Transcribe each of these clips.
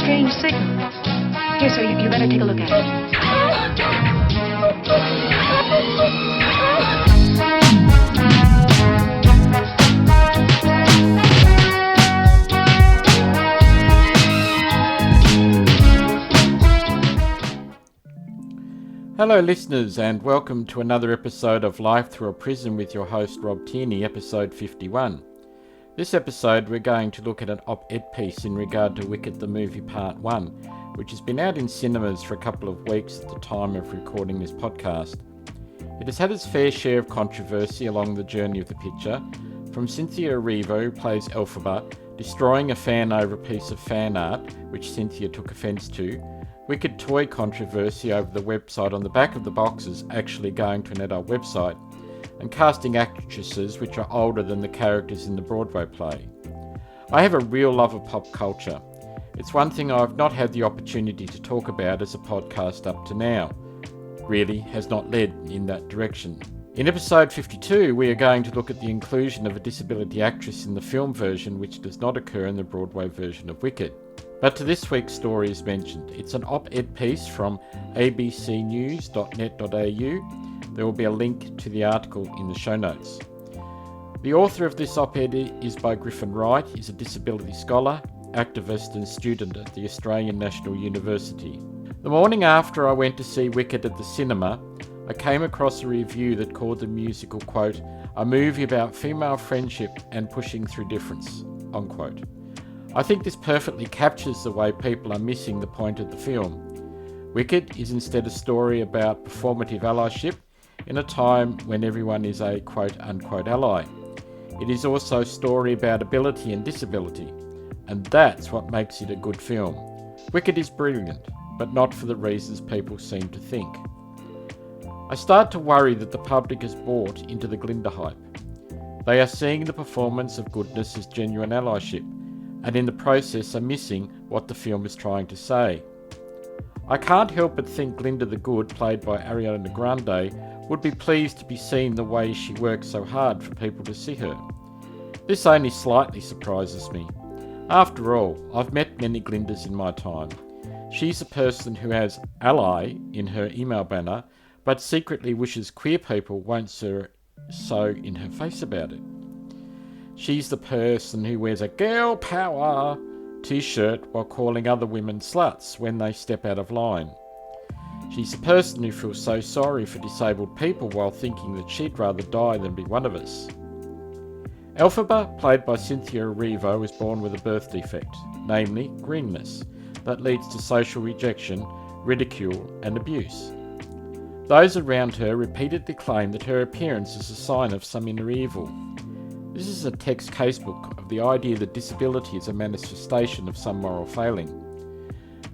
strange signal. Here, sir, you better take a look at it. Hello listeners, and welcome to another episode of Life Through a Prism with your host Rob Tierney, episode 51. This episode we're going to look at an op-ed piece in regard to Wicked the Movie Part 1, which has been out in cinemas for a couple of weeks at the time of recording this podcast. It has had its fair share of controversy along the journey of the picture, from Cynthia Erivo, who plays Elphaba, destroying a fan over a piece of fan art, which Cynthia took offence to, Wicked toy controversy over the website on the back of the boxes actually going to an adult website, and casting actresses which are older than the characters in the Broadway play. I have a real love of pop culture. It's one thing I've not had the opportunity to talk about as a podcast up to now. Really has not led in that direction. In episode 52 we are going to look at the inclusion of a disability actress in the film version which does not occur in the Broadway version of Wicked. But to this week's story as mentioned, it's an op-ed piece from abcnews.net.au. There will be a link to the article in the show notes. The author of this op-ed is by Griffin Wright. He's a disability scholar, activist and student at the Australian National University. The morning after I went to see Wicked at the cinema, I came across a review that called the musical, quote, a movie about female friendship and pushing through difference, unquote. I think this perfectly captures the way people are missing the point of the film. Wicked is instead a story about performative allyship in a time when everyone is a quote-unquote ally. It is also a story about ability and disability, and that's what makes it a good film. Wicked is brilliant, but not for the reasons people seem to think. I start to worry that the public has bought into the Glinda hype. They are seeing the performance of goodness as genuine allyship, and in the process are missing what the film is trying to say. I can't help but think Glinda the Good, played by Ariana Grande, would be pleased to be seen the way she works so hard for people to see her. This only slightly surprises me. After all, I've met many Glindas in my time. She's a person who has ally in her email banner, but secretly wishes queer people won't say so in her face about it. She's the person who wears a girl power t-shirt while calling other women sluts when they step out of line. She's the person who feels so sorry for disabled people while thinking that she'd rather die than be one of us. Elphaba, played by Cynthia Erivo, was born with a birth defect, namely greenness, that leads to social rejection, ridicule and abuse. Those around her repeatedly claim that her appearance is a sign of some inner evil. This is a text casebook of the idea that disability is a manifestation of some moral failing.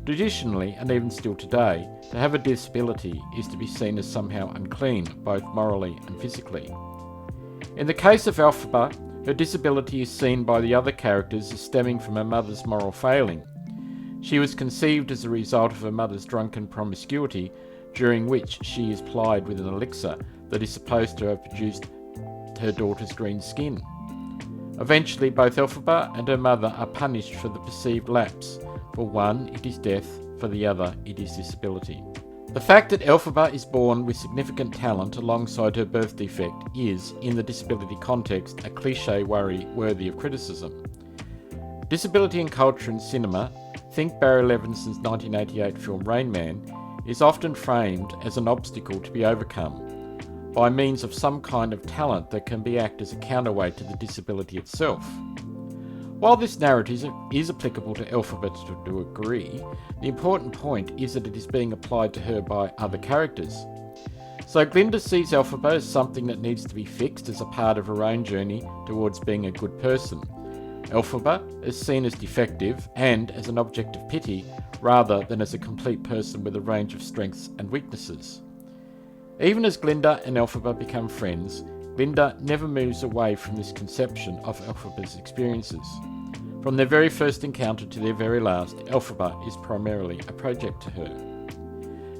Traditionally, and even still today, to have a disability is to be seen as somehow unclean, both morally and physically. In the case of Elphaba, her disability is seen by the other characters as stemming from her mother's moral failing. She was conceived as a result of her mother's drunken promiscuity, during which she is plied with an elixir that is supposed to have produced her daughter's green skin. Eventually, both Elphaba and her mother are punished for the perceived lapse. For one, it is death, for the other, it is disability. The fact that Elphaba is born with significant talent alongside her birth defect is, in the disability context, a cliché worry worthy of criticism. Disability in culture and cinema, think Barry Levinson's 1988 film Rain Man, is often framed as an obstacle to be overcome, by means of some kind of talent that can be acted as a counterweight to the disability itself. While this narrative is applicable to Elphaba to a degree, the important point is that it is being applied to her by other characters. So Glinda sees Elphaba as something that needs to be fixed as a part of her own journey towards being a good person. Elphaba is seen as defective and as an object of pity rather than as a complete person with a range of strengths and weaknesses. Even as Glinda and Elphaba become friends, Glinda never moves away from this conception of Elphaba's experiences. From their very first encounter to their very last, Elphaba is primarily a project to her.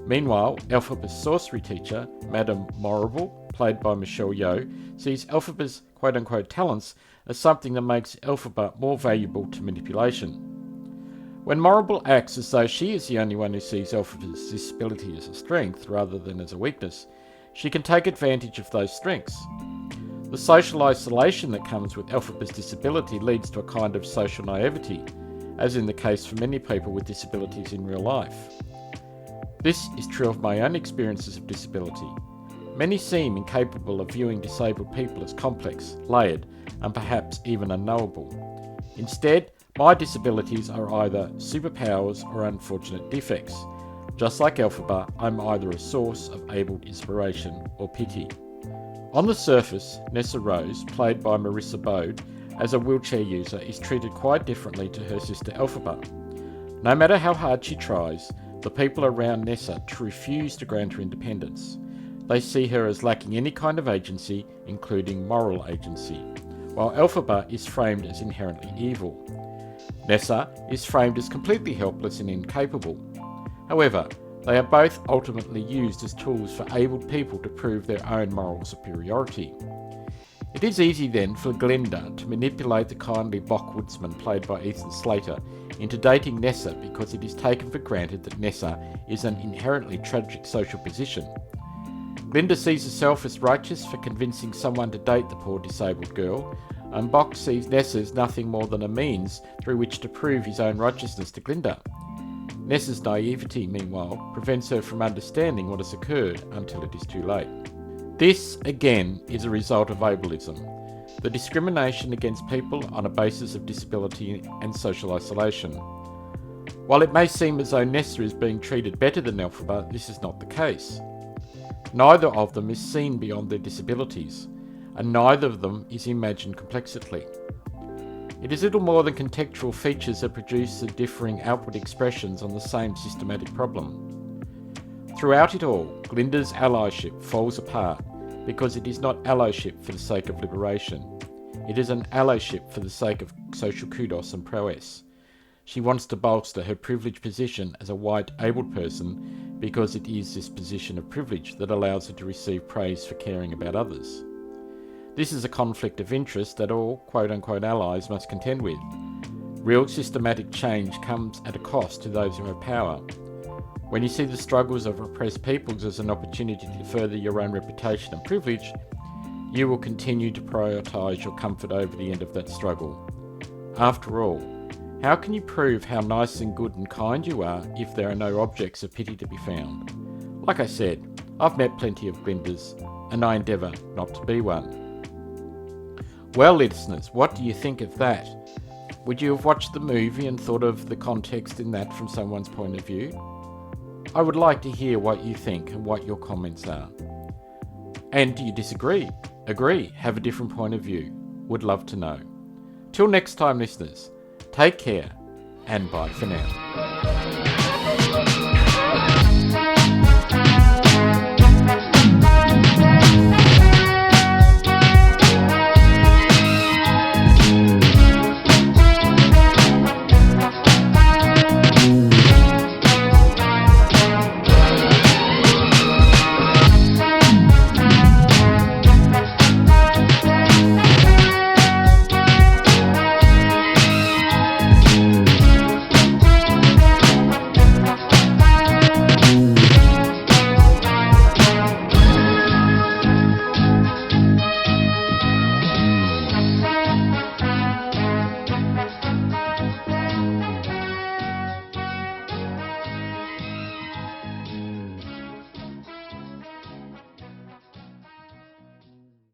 Meanwhile, Elphaba's sorcery teacher, Madame Morrible, played by Michelle Yeoh, sees Elphaba's quote-unquote talents as something that makes Elphaba more valuable to manipulation. When Marble acts as though she is the only one who sees Elphaba's disability as a strength rather than as a weakness, she can take advantage of those strengths. The social isolation that comes with Elphaba's disability leads to a kind of social naivety, as in the case for many people with disabilities in real life. This is true of my own experiences of disability. Many seem incapable of viewing disabled people as complex, layered, and perhaps even unknowable. Instead, my disabilities are either superpowers or unfortunate defects. Just like Elphaba, I'm either a source of abled inspiration or pity. On the surface, Nessa Rose, played by Marissa Bode, as a wheelchair user is treated quite differently to her sister Elphaba. No matter how hard she tries, the people around Nessa refuse to grant her independence. They see her as lacking any kind of agency, including moral agency, while Elphaba is framed as inherently evil. Nessa is framed as completely helpless and incapable. However, they are both ultimately used as tools for abled people to prove their own moral superiority. It is easy then for Glinda to manipulate the kindly backwoodsman played by Ethan Slater into dating Nessa because it is taken for granted that Nessa is an inherently tragic social position. Glinda sees herself as righteous for convincing someone to date the poor disabled girl, and Bock sees Nessa as nothing more than a means through which to prove his own righteousness to Glinda. Nessa's naivety, meanwhile, prevents her from understanding what has occurred until it is too late. This, again, is a result of ableism, the discrimination against people on a basis of disability and social isolation. While it may seem as though Nessa is being treated better than Elphaba, this is not the case. Neither of them is seen beyond their disabilities, and neither of them is imagined complexly. It is little more than contextual features that produce the differing outward expressions on the same systematic problem. Throughout it all, Glinda's allyship falls apart because it is not allyship for the sake of liberation. It is an allyship for the sake of social kudos and prowess. She wants to bolster her privileged position as a white abled person because it is this position of privilege that allows her to receive praise for caring about others. This is a conflict of interest that all quote-unquote allies must contend with. Real systematic change comes at a cost to those who have power. When you see the struggles of oppressed peoples as an opportunity to further your own reputation and privilege, you will continue to prioritise your comfort over the end of that struggle. After all, how can you prove how nice and good and kind you are if there are no objects of pity to be found? Like I said, I've met plenty of Glindas, and I endeavour not to be one. Well, listeners, what do you think of that? Would you have watched the movie and thought of the context in that from someone's point of view? I would like to hear what you think and what your comments are. And do you disagree? Agree? Have a different point of view? Would love to know. Till next time, listeners, take care and bye for now.